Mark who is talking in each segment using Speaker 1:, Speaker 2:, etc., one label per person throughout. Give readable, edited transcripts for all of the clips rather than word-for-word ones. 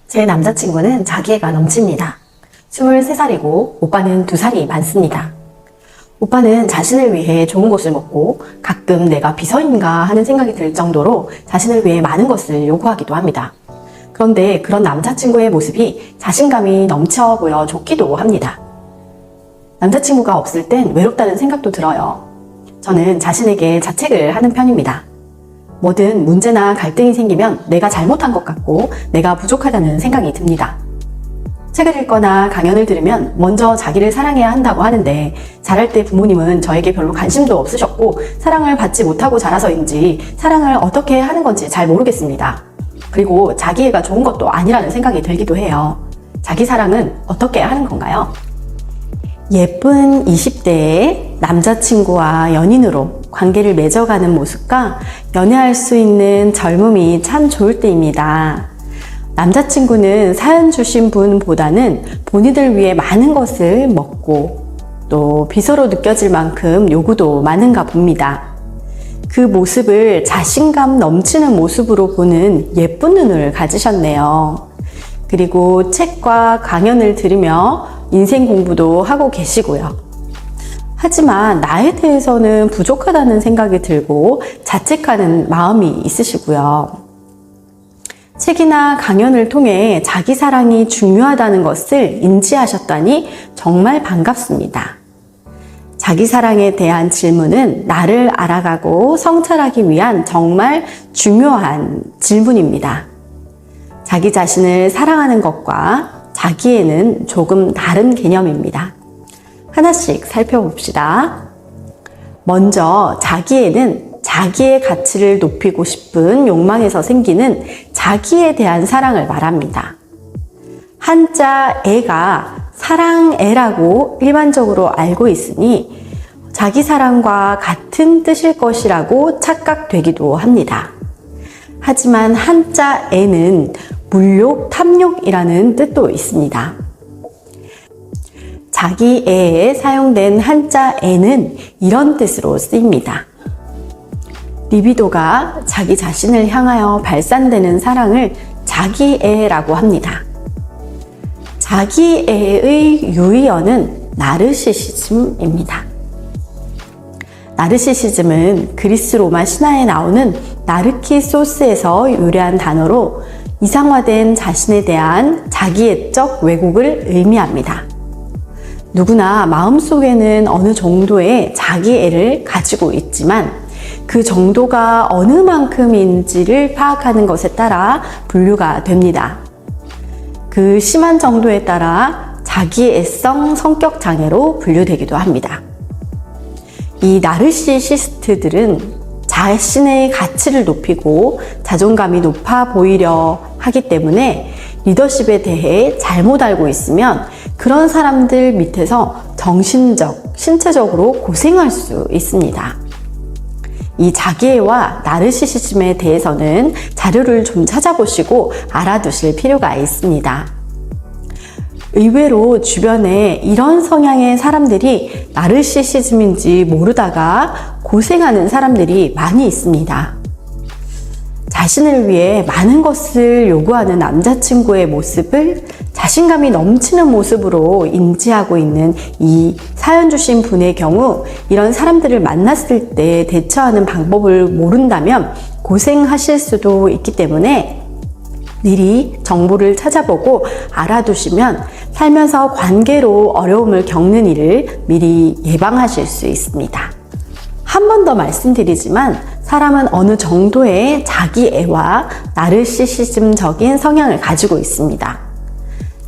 Speaker 1: 제 남자친구는 자기애가 넘칩니다. 23살이고 오빠는 2살이 많습니다. 오빠는 자신을 위해 좋은 것을 먹고 가끔 내가 비서인가 하는 생각이 들 정도로 자신을 위해 많은 것을 요구하기도 합니다. 그런데 그런 남자친구의 모습이 자신감이 넘쳐 보여 좋기도 합니다. 남자친구가 없을 땐 외롭다는 생각도 들어요. 저는 자신에게 자책을 하는 편입니다. 뭐든 문제나 갈등이 생기면 내가 잘못한 것 같고 내가 부족하다는 생각이 듭니다. 책을 읽거나 강연을 들으면 먼저 자기를 사랑해야 한다고 하는데 자랄 때 부모님은 저에게 별로 관심도 없으셨고 사랑을 받지 못하고 자라서인지 사랑을 어떻게 하는 건지 잘 모르겠습니다. 그리고 자기애가 좋은 것도 아니라는 생각이 들기도 해요. 자기 사랑은 어떻게 하는 건가요? 예쁜 20대에 남자친구와 연인으로 관계를 맺어가는 모습과 연애할 수 있는 젊음이 참 좋을 때입니다. 남자친구는 사연 주신 분보다는 본인을 위해 많은 것을 먹고 또 비서로 느껴질 만큼 요구도 많은가 봅니다. 그 모습을 자신감 넘치는 모습으로 보는 예쁜 눈을 가지셨네요. 그리고 책과 강연을 들으며 인생 공부도 하고 계시고요. 하지만 나에 대해서는 부족하다는 생각이 들고 자책하는 마음이 있으시고요. 책이나 강연을 통해 자기 사랑이 중요하다는 것을 인지하셨다니 정말 반갑습니다. 자기 사랑에 대한 질문은 나를 알아가고 성찰하기 위한 정말 중요한 질문입니다. 자기 자신을 사랑하는 것과 자기애는 조금 다른 개념입니다. 하나씩 살펴봅시다. 먼저 자기애는 자기의 가치를 높이고 싶은 욕망에서 생기는 자기에 대한 사랑을 말합니다. 한자 애가 사랑애라고 일반적으로 알고 있으니 자기 사랑과 같은 뜻일 것이라고 착각되기도 합니다. 하지만 한자 애는 물욕, 탐욕이라는 뜻도 있습니다. 자기애에 사용된 한자 애는 이런 뜻으로 쓰입니다. 리비도가 자기 자신을 향하여 발산되는 사랑을 자기애라고 합니다. 자기애의 유의어는 나르시시즘입니다. 나르시시즘은 그리스 로마 신화에 나오는 나르키소스에서 유래한 단어로 이상화된 자신에 대한 자기애적 왜곡을 의미합니다. 누구나 마음속에는 어느 정도의 자기애를 가지고 있지만 그 정도가 어느 만큼인지를 파악하는 것에 따라 분류가 됩니다. 그 심한 정도에 따라 자기애성 성격 장애로 분류되기도 합니다. 이 나르시시스트들은 자신의 가치를 높이고 자존감이 높아 보이려 하기 때문에 리더십에 대해 잘못 알고 있으면 그런 사람들 밑에서 정신적, 신체적으로 고생할 수 있습니다. 이 자기애와 나르시시즘에 대해서는 자료를 좀 찾아보시고 알아두실 필요가 있습니다. 의외로 주변에 이런 성향의 사람들이 나르시시즘인지 모르다가 고생하는 사람들이 많이 있습니다. 자신을 위해 많은 것을 요구하는 남자친구의 모습을 자신감이 넘치는 모습으로 인지하고 있는 이 사연 주신 분의 경우 이런 사람들을 만났을 때 대처하는 방법을 모른다면 고생하실 수도 있기 때문에 미리 정보를 찾아보고 알아두시면 살면서 관계로 어려움을 겪는 일을 미리 예방하실 수 있습니다. 한 번 더 말씀드리지만 사람은 어느 정도의 자기애와 나르시시즘적인 성향을 가지고 있습니다.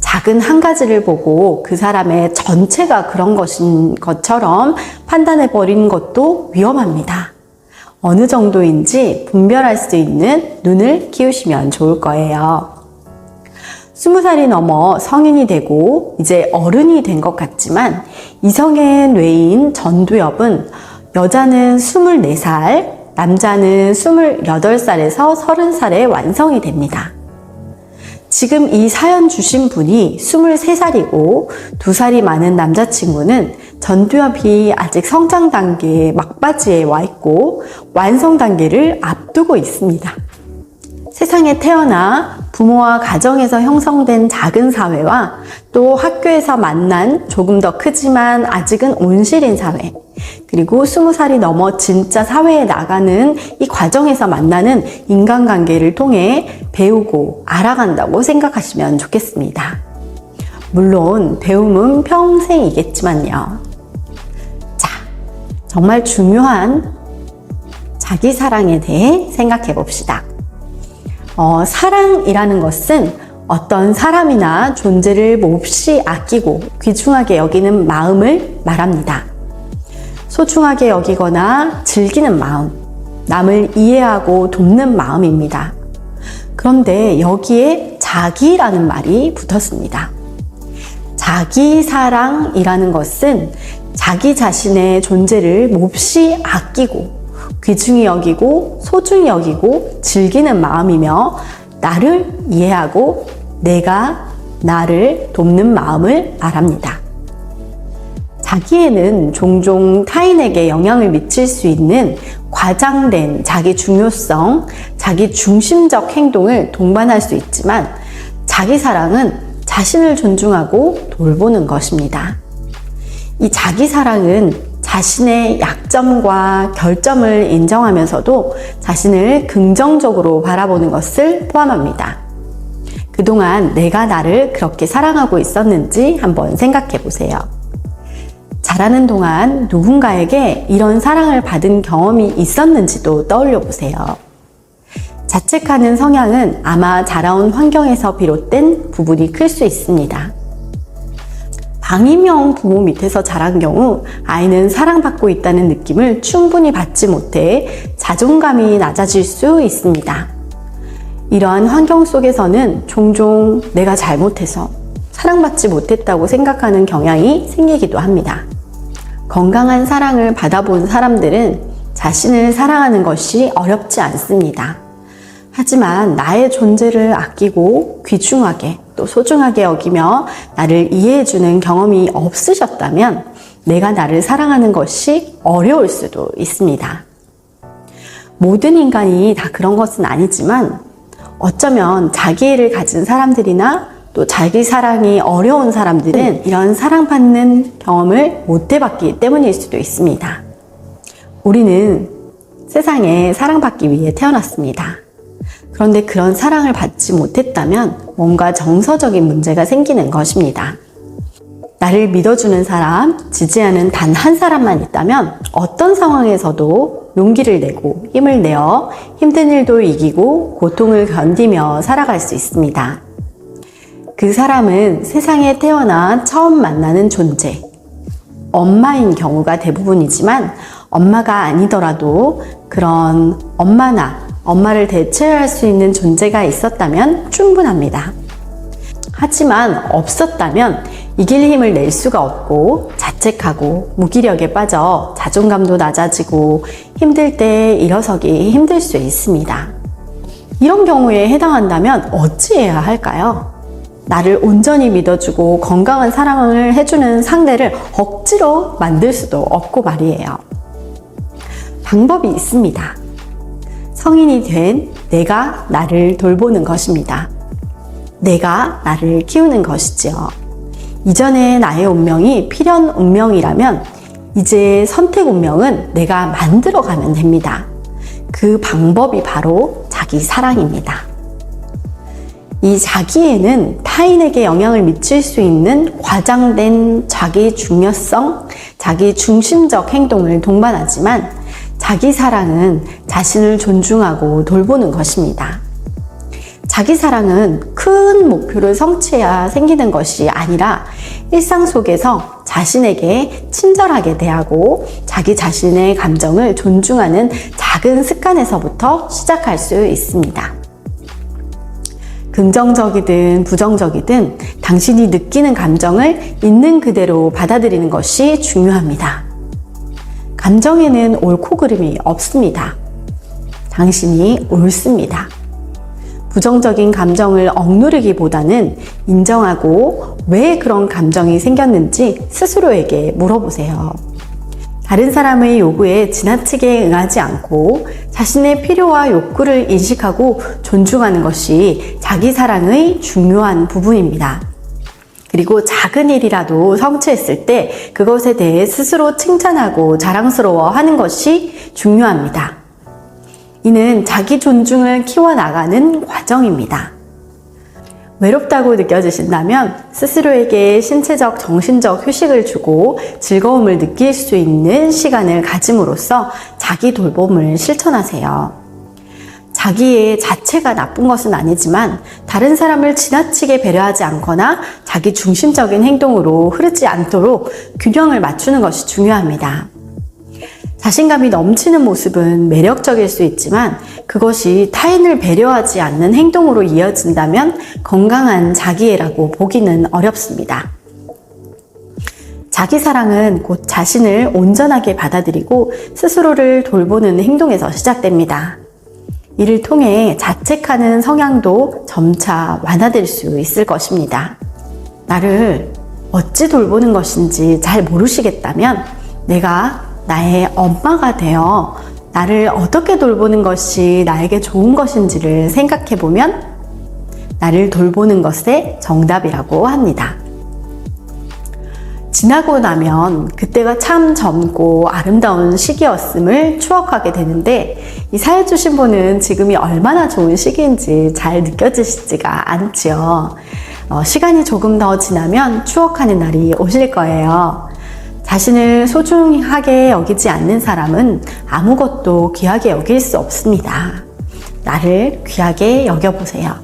Speaker 1: 작은 한 가지를 보고 그 사람의 전체가 그런 것인 것처럼 판단해버리는 것도 위험합니다. 어느 정도인지 분별할 수 있는 눈을 키우시면 좋을 거예요. 20살이 넘어 성인이 되고 이제 어른이 된 것 같지만 이성의 뇌인 전두엽은 여자는 24살, 남자는 28살에서 30살에 완성이 됩니다. 지금 이 사연 주신 분이 23살이고 2살이 많은 남자친구는 전두엽이 아직 성장 단계 막바지에 와 있고 완성 단계를 앞두고 있습니다. 세상에 태어나 부모와 가정에서 형성된 작은 사회와 또 학교에서 만난 조금 더 크지만 아직은 온실인 사회, 그리고 20살이 넘어 진짜 사회에 나가는 이 과정에서 만나는 인간관계를 통해 배우고 알아간다고 생각하시면 좋겠습니다. 물론 배움은 평생이겠지만요. 자, 정말 중요한 자기 사랑에 대해 생각해 봅시다. 사랑이라는 것은 어떤 사람이나 존재를 몹시 아끼고 귀중하게 여기는 마음을 말합니다. 소중하게 여기거나 즐기는 마음, 남을 이해하고 돕는 마음입니다. 그런데 여기에 자기라는 말이 붙었습니다. 자기 사랑이라는 것은 자기 자신의 존재를 몹시 아끼고 귀중히 여기고 소중히 여기고 즐기는 마음이며 나를 이해하고 내가 나를 돕는 마음을 말합니다. 자기에는 종종 타인에게 영향을 미칠 수 있는 과장된 자기 중요성, 자기 중심적 행동을 동반할 수 있지만 자기 사랑은 자신을 존중하고 돌보는 것입니다. 이 자기 사랑은 자신의 약점과 결점을 인정하면서도 자신을 긍정적으로 바라보는 것을 포함합니다. 그동안 내가 나를 그렇게 사랑하고 있었는지 한번 생각해 보세요. 자라는 동안 누군가에게 이런 사랑을 받은 경험이 있었는지도 떠올려 보세요. 자책하는 성향은 아마 자라온 환경에서 비롯된 부분이 클 수 있습니다. 방임형 부모 밑에서 자란 경우 아이는 사랑받고 있다는 느낌을 충분히 받지 못해 자존감이 낮아질 수 있습니다. 이러한 환경 속에서는 종종 내가 잘못해서 사랑받지 못했다고 생각하는 경향이 생기기도 합니다. 건강한 사랑을 받아본 사람들은 자신을 사랑하는 것이 어렵지 않습니다. 하지만 나의 존재를 아끼고 귀중하게 또 소중하게 여기며 나를 이해해주는 경험이 없으셨다면 내가 나를 사랑하는 것이 어려울 수도 있습니다. 모든 인간이 다 그런 것은 아니지만 어쩌면 자기애를 가진 사람들이나 또 자기 사랑이 어려운 사람들은 이런 사랑받는 경험을 못 해봤기 때문일 수도 있습니다. 우리는 세상에 사랑받기 위해 태어났습니다. 그런데 그런 사랑을 받지 못했다면 뭔가 정서적인 문제가 생기는 것입니다. 나를 믿어주는 사람, 지지하는 단 한 사람만 있다면 어떤 상황에서도 용기를 내고 힘을 내어 힘든 일도 이기고 고통을 견디며 살아갈 수 있습니다. 그 사람은 세상에 태어나 처음 만나는 존재, 엄마인 경우가 대부분이지만 엄마가 아니더라도 그런 엄마를 대체할 수 있는 존재가 있었다면 충분합니다. 하지만 없었다면 이길 힘을 낼 수가 없고 자책하고 무기력에 빠져 자존감도 낮아지고 힘들 때 일어서기 힘들 수 있습니다. 이런 경우에 해당한다면 어찌해야 할까요? 나를 온전히 믿어주고 건강한 사랑을 해주는 상대를 억지로 만들 수도 없고 말이에요. 방법이 있습니다. 성인이 된 내가 나를 돌보는 것입니다. 내가 나를 키우는 것이지요. 이전에 나의 운명이 필연 운명이라면 이제 선택 운명은 내가 만들어가면 됩니다. 그 방법이 바로 자기 사랑입니다. 이 자기애는 타인에게 영향을 미칠 수 있는 과장된 자기 중요성, 자기 중심적 행동을 동반하지만 자기 사랑은 자신을 존중하고 돌보는 것입니다. 자기 사랑은 큰 목표를 성취해야 생기는 것이 아니라 일상 속에서 자신에게 친절하게 대하고 자기 자신의 감정을 존중하는 작은 습관에서부터 시작할 수 있습니다. 긍정적이든 부정적이든 당신이 느끼는 감정을 있는 그대로 받아들이는 것이 중요합니다. 감정에는 옳고 그름이 없습니다. 당신이 옳습니다. 부정적인 감정을 억누르기보다는 인정하고 왜 그런 감정이 생겼는지 스스로에게 물어보세요. 다른 사람의 요구에 지나치게 응하지 않고 자신의 필요와 욕구를 인식하고 존중하는 것이 자기 사랑의 중요한 부분입니다. 그리고 작은 일이라도 성취했을 때 그것에 대해 스스로 칭찬하고 자랑스러워하는 것이 중요합니다. 이는 자기 존중을 키워나가는 과정입니다. 외롭다고 느껴지신다면 스스로에게 신체적, 정신적 휴식을 주고 즐거움을 느낄 수 있는 시간을 가짐으로써 자기 돌봄을 실천하세요. 자기의 자체가 나쁜 것은 아니지만 다른 사람을 지나치게 배려하지 않거나 자기 중심적인 행동으로 흐르지 않도록 균형을 맞추는 것이 중요합니다. 자신감이 넘치는 모습은 매력적일 수 있지만 그것이 타인을 배려하지 않는 행동으로 이어진다면 건강한 자기애라고 보기는 어렵습니다. 자기 사랑은 곧 자신을 온전하게 받아들이고 스스로를 돌보는 행동에서 시작됩니다. 이를 통해 자책하는 성향도 점차 완화될 수 있을 것입니다. 나를 어찌 돌보는 것인지 잘 모르시겠다면 내가 나의 엄마가 되어 나를 어떻게 돌보는 것이 나에게 좋은 것인지를 생각해보면 나를 돌보는 것의 정답이라고 합니다. 지나고 나면 그때가 참 젊고 아름다운 시기였음을 추억하게 되는데 이 사연 주신 분은 지금이 얼마나 좋은 시기인지 잘 느껴지시지가 않지요. 시간이 조금 더 지나면 추억하는 날이 오실 거예요. 자신을 소중하게 여기지 않는 사람은 아무것도 귀하게 여길 수 없습니다. 나를 귀하게 여겨보세요.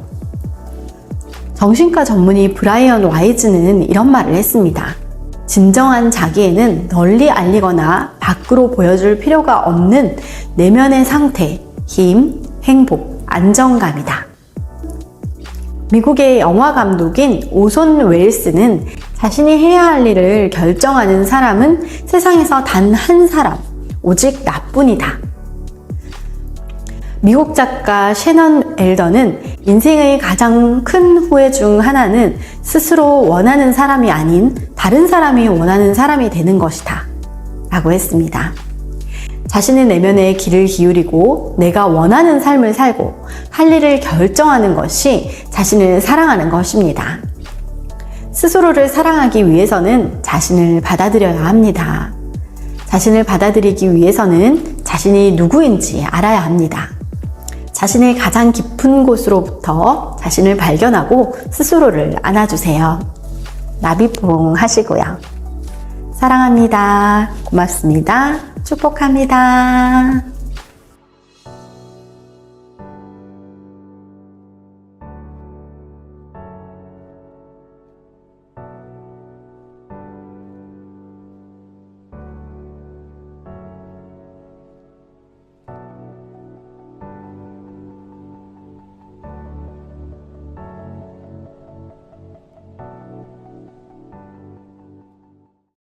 Speaker 1: 정신과 전문의 브라이언 와이즈는 이런 말을 했습니다. 진정한 자기애는 널리 알리거나 밖으로 보여줄 필요가 없는 내면의 상태, 힘, 행복, 안정감이다. 미국의 영화 감독인 오손 웰스는 자신이 해야 할 일을 결정하는 사람은 세상에서 단 한 사람, 오직 나뿐이다. 미국 작가 셰넌 엘더는 인생의 가장 큰 후회 중 하나는 스스로 원하는 사람이 아닌 다른 사람이 원하는 사람이 되는 것이다 라고 했습니다. 자신의 내면에 귀를 기울이고 내가 원하는 삶을 살고 할 일을 결정하는 것이 자신을 사랑하는 것입니다. 스스로를 사랑하기 위해서는 자신을 받아들여야 합니다. 자신을 받아들이기 위해서는 자신이 누구인지 알아야 합니다. 자신의 가장 깊은 곳으로부터 자신을 발견하고 스스로를 안아주세요. 나비뽕 하시고요. 사랑합니다. 고맙습니다. 축복합니다.